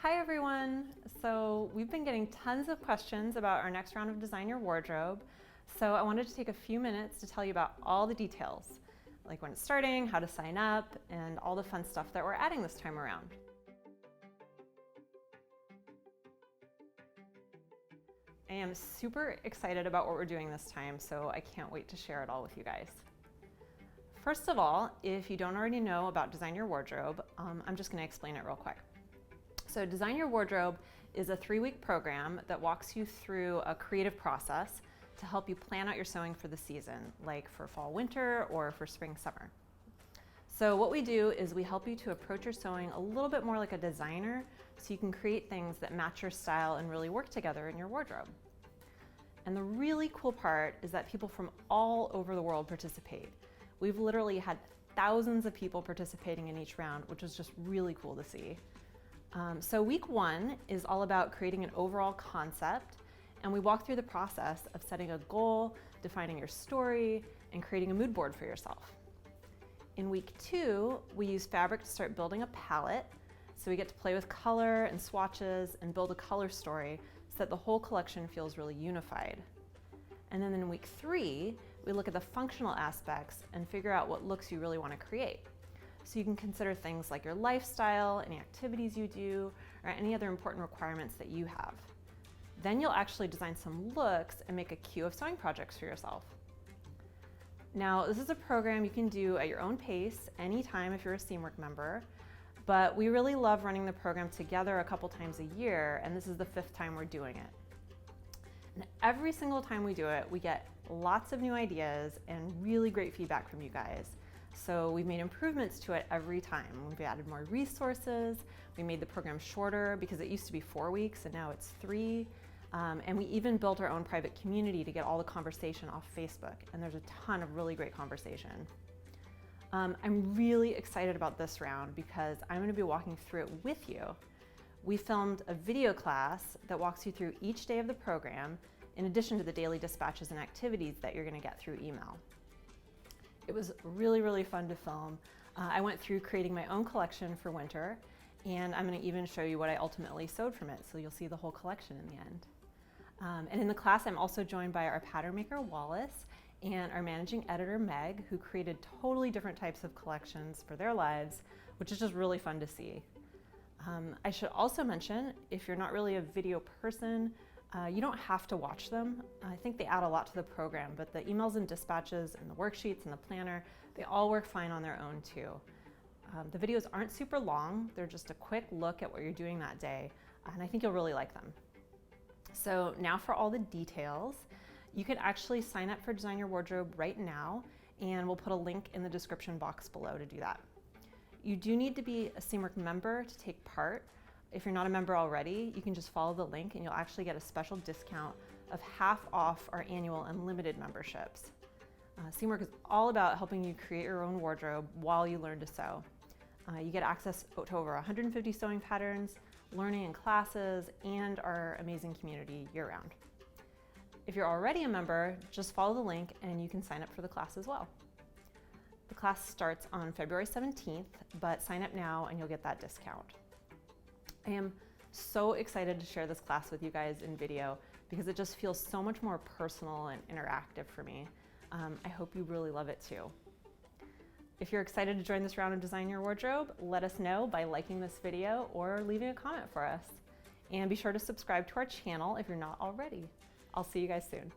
Hi everyone! So we've been getting tons of questions about our next round of Design Your Wardrobe. So I wanted to take a few minutes to tell you about all the details, like when it's starting, how to sign up, and all the fun stuff that we're adding this time around. I am super excited about what we're doing this time, so I can't wait to share it all with you guys. First of all, if you don't already know about Design Your Wardrobe, I'm just going to explain it real quick. So Design Your Wardrobe is a 3-week program that walks you through a creative process to help you plan out your sewing for the season, like for fall, winter, or for spring, summer. So what we do is we help you to approach your sewing a little bit more like a designer so you can create things that match your style and really work together in your wardrobe. And the really cool part is that people from all over the world participate. We've literally had thousands of people participating in each round, which is just really cool to see. So week 1 is all about creating an overall concept, and we walk through the process of setting a goal, defining your story, and creating a mood board for yourself. In week 2, we use fabric to start building a palette, so we get to play with color and swatches and build a color story so that the whole collection feels really unified. And then in week 3, we look at the functional aspects and figure out what looks you really want to create. So you can consider things like your lifestyle, any activities you do, or any other important requirements that you have. Then you'll actually design some looks and make a queue of sewing projects for yourself. Now, this is a program you can do at your own pace, anytime if you're a Seamwork member, but we really love running the program together a couple times a year, and this is the 5th time we're doing it. And every single time we do it, we get lots of new ideas and really great feedback from you guys. So we've made improvements to it every time. We've added more resources, we made the program shorter because it used to be 4 weeks and now it's 3. And we even built our own private community to get all the conversation off Facebook, and there's a ton of really great conversation. I'm really excited about this round because I'm going to be walking through it with you. We filmed a video class that walks you through each day of the program, in addition to the daily dispatches and activities that you're going to get through email. It was really fun to film. I went through creating my own collection for winter, and I'm going to even show you what I ultimately sewed from it, so you'll see the whole collection in the end. And in the class, I'm also joined by our pattern maker, Wallace, and our managing editor, Meg, who created totally different types of collections for their lives, which is just really fun to see. I should also mention, if you're not really a video person, you don't have to watch them. I think they add a lot to the program, but the emails and dispatches and the worksheets and the planner, they all work fine on their own too. The videos aren't super long, they're just a quick look at what you're doing that day, and I think you'll really like them. So now for all the details, you can actually sign up for Design Your Wardrobe right now, and we'll put a link in the description box below to do that. You do need to be a Seamwork member to take part. If you're not a member already, you can just follow the link and you'll actually get a special discount of half off our annual unlimited memberships. Seamwork is all about helping you create your own wardrobe while you learn to sew. You get access to over 150 sewing patterns, learning and classes, and our amazing community year-round. If you're already a member, just follow the link and you can sign up for the class as well. The class starts on February 17th, but sign up now and you'll get that discount. I am so excited to share this class with you guys in video because it just feels so much more personal and interactive for me. I hope you really love it too. If you're excited to join this round of Design Your Wardrobe, let us know by liking this video or leaving a comment for us. And be sure to subscribe to our channel if you're not already. I'll see you guys soon.